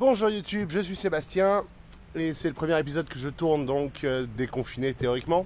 Bonjour YouTube, je suis Sébastien et c'est le premier épisode que je tourne donc déconfiné théoriquement.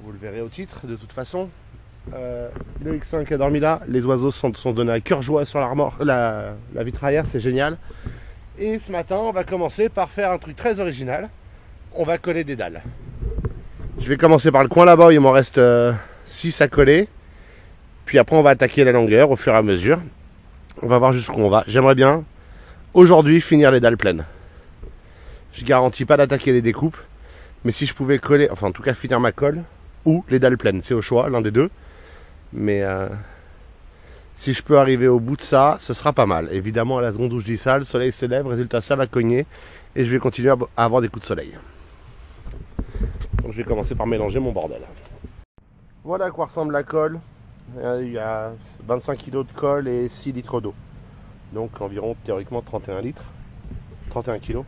Vous le verrez au titre de toute façon. Le X5 a dormi là, les oiseaux sont donnés à cœur joie sur la vitre arrière, c'est génial. Et ce matin on va commencer par faire un truc très original, on va coller des dalles. Je vais commencer par le coin là-bas, il m'en reste 6 à coller. Puis après on va attaquer la longueur au fur et à mesure. On va voir jusqu'où on va. J'aimerais bien aujourd'hui finir les dalles pleines. Je garantis pas d'attaquer les découpes, mais si je pouvais coller, enfin en tout cas finir ma colle, ou les dalles pleines, c'est au choix, l'un des deux. Mais si je peux arriver au bout de ça, ce sera pas mal. Évidemment à la seconde où je dis ça, le soleil se lève, résultat ça va cogner, et je vais continuer à avoir des coups de soleil. Donc je vais commencer par mélanger mon bordel. Voilà à quoi ressemble la colle. Il y a 25 kg de colle et 6 litres d'eau. Donc environ théoriquement 31 litres, 31 kg.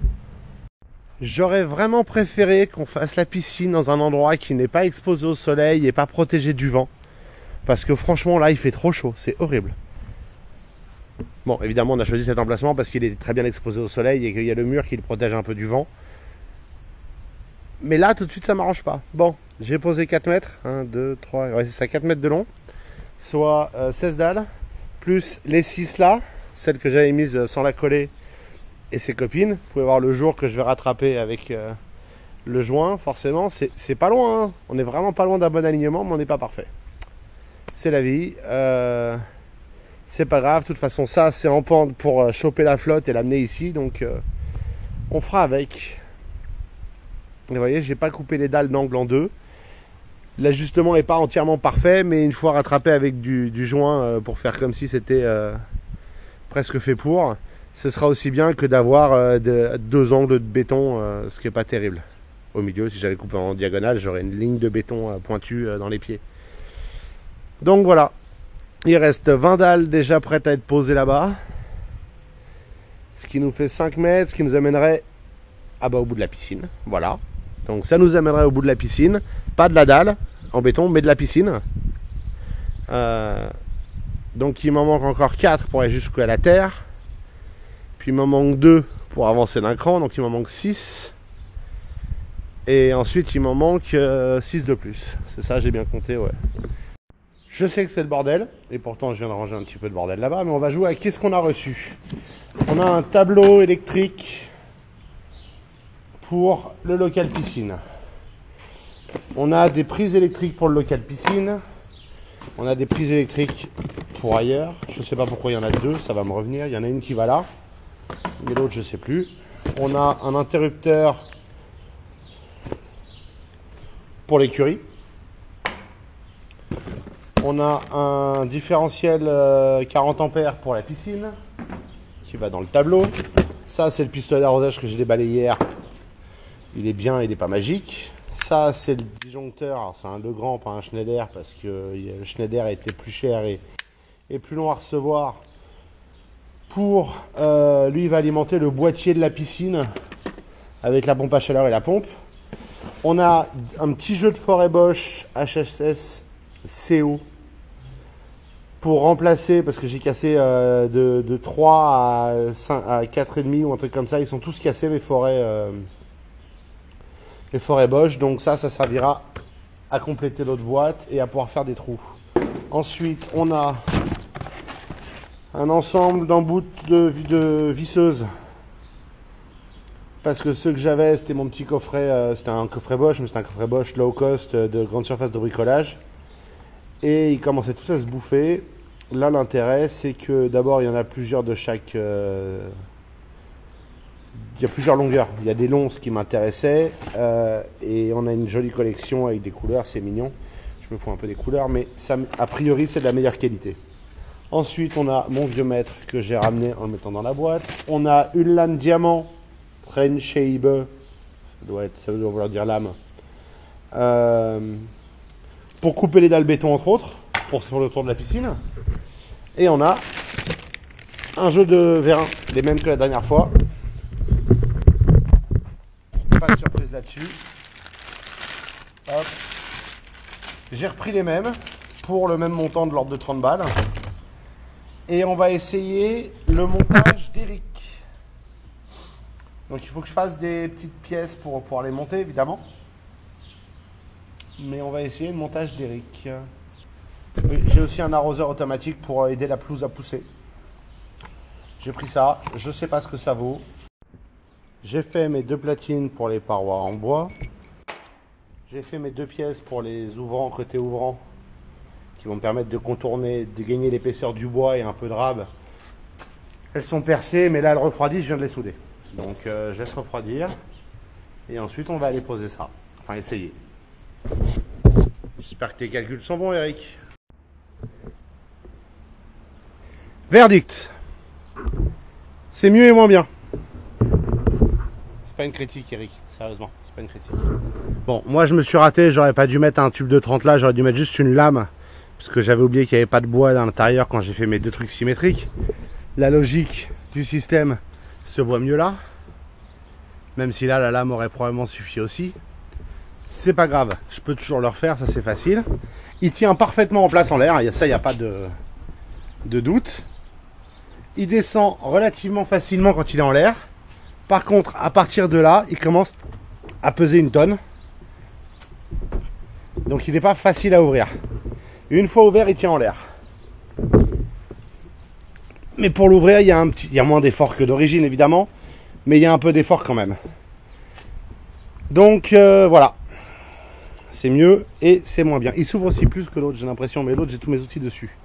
J'aurais vraiment préféré qu'on fasse la piscine dans un endroit qui n'est pas exposé au soleil et pas protégé du vent. Parce que franchement là il fait trop chaud, c'est horrible. Bon évidemment on a choisi cet emplacement parce qu'il est très bien exposé au soleil et qu'il y a le mur qui le protège un peu du vent. Mais là tout de suite ça m'arrange pas. Bon, j'ai posé 4 mètres, 1, 2, 3, ouais c'est ça, 4 mètres de long. Soit 16 dalles, plus les 6 là. Celle que j'avais mise sans la coller et ses copines. Vous pouvez voir le jour que je vais rattraper avec le joint. Forcément, c'est pas loin. Hein. On est vraiment pas loin d'un bon alignement, mais on n'est pas parfait. C'est la vie. C'est pas grave. De toute façon, ça, c'est en pente pour choper la flotte et l'amener ici. Donc, on fera avec. Et vous voyez, j'ai pas coupé les dalles d'angle en deux. L'ajustement n'est pas entièrement parfait, mais une fois rattrapé avec du joint pour faire comme si c'était... presque fait pour, ce sera aussi bien que d'avoir deux angles de béton, ce qui n'est pas terrible. Au milieu, si j'avais coupé en diagonale, j'aurais une ligne de béton pointue dans les pieds. Donc voilà, il reste 20 dalles déjà prêtes à être posées là-bas, ce qui nous fait 5 mètres, ce qui nous amènerait au bout de la piscine. Voilà, donc ça nous amènerait au bout de la piscine, pas de la dalle en béton, mais de la piscine. Donc il m'en manque encore 4 pour aller jusqu'à la terre. Puis il m'en manque 2 pour avancer d'un cran. Donc il m'en manque 6. Et ensuite il m'en manque 6 de plus. C'est ça, j'ai bien compté, ouais. Je sais que c'est le bordel. Et pourtant je viens de ranger un petit peu de bordel là-bas. Mais on va jouer avec qu'est-ce qu'on a reçu. On a un tableau électrique pour le local piscine. On a des prises électriques pour le local piscine. On a des prises électriques pour ailleurs. Je ne sais pas pourquoi il y en a 2, ça va me revenir. Il y en a une qui va là, mais l'autre je ne sais plus. On a un interrupteur pour l'écurie. On a un différentiel 40 ampères pour la piscine qui va dans le tableau. Ça c'est le pistolet d'arrosage que j'ai déballé hier. Il est bien, il n'est pas magique. Ça, c'est le disjoncteur. C'est un Legrand, pas un Schneider, parce que le Schneider a été plus cher et plus long à recevoir. Lui, il va alimenter le boîtier de la piscine avec la pompe à chaleur et la pompe. On a un petit jeu de Forêt Bosch HSS CO pour remplacer, parce que j'ai cassé de 3 à 4,5 ou un truc comme ça. Ils sont tous cassés, mes forêts. Les forêts Bosch, donc ça servira à compléter l'autre boîte et à pouvoir faire des trous. Ensuite, on a un ensemble d'embouts de visseuses. Parce que ceux que j'avais, c'était mon petit coffret, c'était un coffret Bosch, mais c'était un coffret Bosch low cost de grande surface de bricolage. Et ils commençaient tous à se bouffer. Là, l'intérêt, c'est que d'abord, il y en a plusieurs de chaque... il y a plusieurs longueurs, il y a des longs, ce qui m'intéressait, et on a une jolie collection avec des couleurs, c'est mignon. Je me fous un peu des couleurs, mais ça, a priori c'est de la meilleure qualité. Ensuite on a mon vieux maître que j'ai ramené en le mettant dans la boîte. On a une lame diamant, Trencheibe, ça doit vouloir dire lame, pour couper les dalles béton entre autres, pour sur le tour de la piscine. Et on a un jeu de vérin, les mêmes que la dernière fois. Pas de surprise là-dessus. J'ai repris les mêmes pour le même montant de l'ordre de 30 balles. Et on va essayer le montage d'Eric. Donc il faut que je fasse des petites pièces pour pouvoir les monter, évidemment. Mais on va essayer le montage d'Eric. J'ai aussi un arroseur automatique pour aider la pelouse à pousser. J'ai pris ça, je sais pas ce que ça vaut. J'ai fait mes 2 platines pour les parois en bois. J'ai fait mes 2 pièces pour les ouvrants, côté ouvrant, qui vont me permettre de contourner, de gagner l'épaisseur du bois et un peu de rab. Elles sont percées, mais là elles refroidissent, je viens de les souder. Donc je laisse refroidir. Et ensuite on va aller poser ça. Enfin essayer. J'espère que tes calculs sont bons, Eric. Verdict. C'est mieux et moins bien. C'est pas une critique, Eric. Sérieusement, c'est pas une critique. Bon, moi je me suis raté. J'aurais pas dû mettre un tube de 30 là. J'aurais dû mettre juste une lame. Parce que j'avais oublié qu'il n'y avait pas de bois à l'intérieur quand j'ai fait mes 2 trucs symétriques. La logique du système se voit mieux là. Même si là, la lame aurait probablement suffi aussi. C'est pas grave. Je peux toujours le refaire. Ça, c'est facile. Il tient parfaitement en place en l'air. Ça, il n'y a pas de doute. Il descend relativement facilement quand il est en l'air. Par contre, à partir de là, il commence à peser 1 tonne. Donc il n'est pas facile à ouvrir. Une fois ouvert, il tient en l'air. Mais pour l'ouvrir, il y a moins d'effort que d'origine, évidemment. Mais il y a un peu d'effort quand même. Donc voilà. C'est mieux et c'est moins bien. Il s'ouvre aussi plus que l'autre, j'ai l'impression. Mais l'autre, j'ai tous mes outils dessus.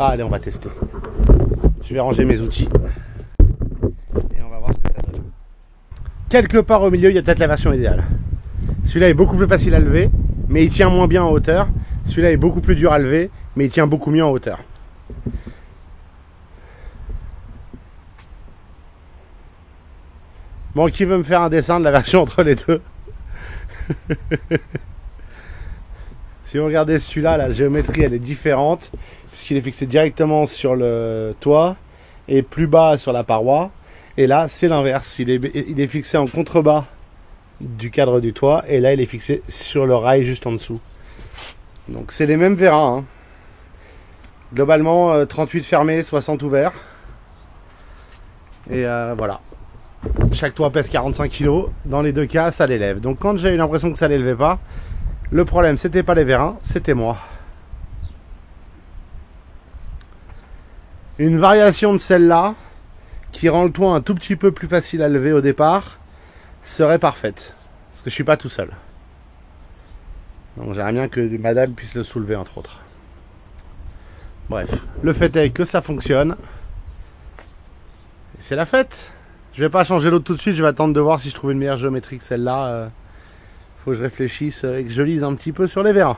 Ah, allez, on va tester. Je vais ranger mes outils. Et on va voir ce que ça donne. Quelque part au milieu, il y a peut-être la version idéale. Celui-là est beaucoup plus facile à lever, mais il tient moins bien en hauteur. Celui-là est beaucoup plus dur à lever, mais il tient beaucoup mieux en hauteur. Bon, qui veut me faire un dessin de la version entre les deux? Si vous regardez celui-là, la géométrie elle est différente puisqu'il est fixé directement sur le toit et plus bas sur la paroi. Et là, c'est l'inverse. Il est fixé en contrebas du cadre du toit et là, il est fixé sur le rail juste en dessous. Donc, c'est les mêmes vérins. Hein. Globalement, 38 fermés, 60 ouverts. Et voilà. Chaque toit pèse 45 kg. Dans les 2 cas, ça l'élève. Donc, quand j'ai eu l'impression que ça ne l'élevait pas, le problème, c'était pas les vérins, c'était moi. Une variation de celle-là, qui rend le toit un tout petit peu plus facile à lever au départ, serait parfaite. Parce que je suis pas tout seul. Donc j'aimerais bien que madame puisse le soulever, entre autres. Bref, le fait est que ça fonctionne. Et c'est la fête. Je vais pas changer l'autre tout de suite, je vais attendre de voir si je trouve une meilleure géométrie que celle-là. Faut que je réfléchisse et que je lise un petit peu sur les vérins.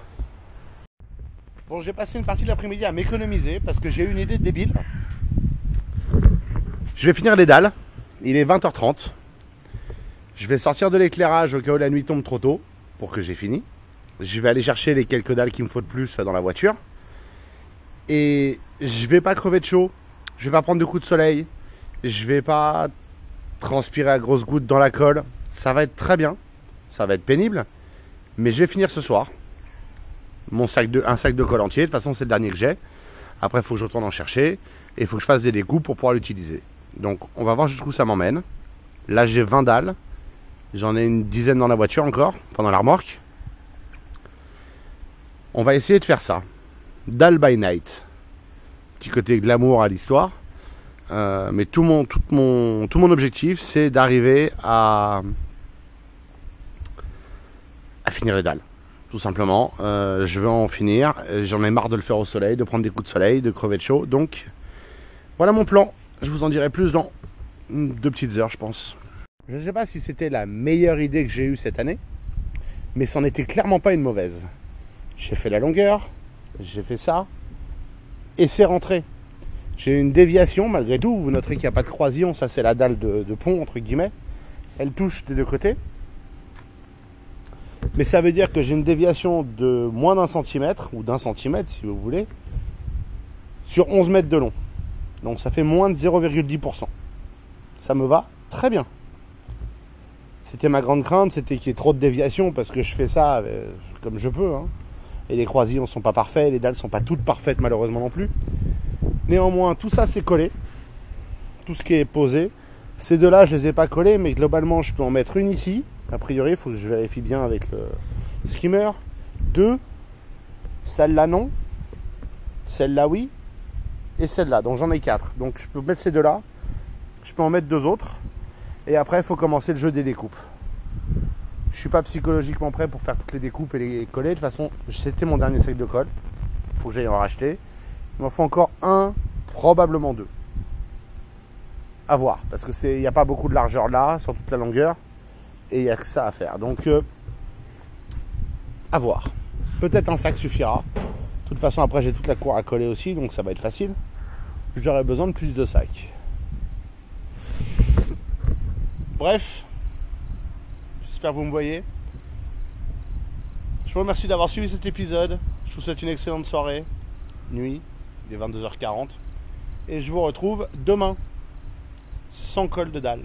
Bon, j'ai passé une partie de l'après-midi à m'économiser parce que j'ai eu une idée débile. Je vais finir les dalles. Il est 20h30. Je vais sortir de l'éclairage au cas où la nuit tombe trop tôt pour que j'ai fini. Je vais aller chercher les quelques dalles qu'il me faut de plus dans la voiture. Et je vais pas crever de chaud. Je vais pas prendre de coups de soleil. Je vais pas transpirer à grosses gouttes dans la colle. Ça va être très bien. Ça va être pénible, mais je vais finir ce soir. Un sac de colle entier, de toute façon c'est le dernier que j'ai. Après il faut que je retourne en chercher, et il faut que je fasse des découpes pour pouvoir l'utiliser. Donc on va voir jusqu'où ça m'emmène. Là j'ai 20 dalles, j'en ai une dizaine dans la voiture encore, pendant la remorque. On va essayer de faire ça. Dalle by night. Petit côté glamour à l'histoire. Mais tout mon objectif c'est d'arriver à finir les dalles, tout simplement. Je veux en finir, j'en ai marre de le faire au soleil, de prendre des coups de soleil, de crever de chaud, donc voilà mon plan. Je vous en dirai plus dans 2 petites heures, je pense. Je ne sais pas si c'était la meilleure idée que j'ai eue cette année, mais c'en était clairement pas une mauvaise. J'ai fait la longueur, j'ai fait ça, et c'est rentré. J'ai une déviation malgré tout, vous noterez qu'il n'y a pas de croisillon, ça c'est la dalle de pont entre guillemets, elle touche des 2 côtés. Mais ça veut dire que j'ai une déviation de moins d'1 centimètre, ou d'1 centimètre si vous voulez, sur 11 mètres de long. Donc ça fait moins de 0,10%. Ça me va très bien. C'était ma grande crainte, c'était qu'il y ait trop de déviation, parce que je fais ça comme je peux. Hein. Et les croisillons ne sont pas parfaits, les dalles ne sont pas toutes parfaites malheureusement non plus. Néanmoins, tout ça c'est collé. Tout ce qui est posé, Ces deux-là, je les ai pas collés, mais globalement, je peux en mettre une ici. A priori, il faut que je vérifie bien avec le skimmer. 2, celle-là non, celle-là oui, et celle-là. Donc j'en ai 4. Donc je peux mettre ces deux-là, je peux en mettre 2 autres, et après, il faut commencer le jeu des découpes. Je suis pas psychologiquement prêt pour faire toutes les découpes et les coller. De toute façon, c'était mon dernier sac de colle. Il faut que j'aille en racheter. Il m'en faut encore un, probablement 2. À voir, parce que il n'y a pas beaucoup de largeur là, sur toute la longueur, et il n'y a que ça à faire. Donc, à voir. Peut-être un sac suffira. De toute façon, après, j'ai toute la cour à coller aussi, donc ça va être facile. J'aurai besoin de plus de sacs. Bref, j'espère que vous me voyez. Je vous remercie d'avoir suivi cet épisode. Je vous souhaite une excellente soirée, nuit, il est 22h40. Et je vous retrouve demain, sans colle de dalle.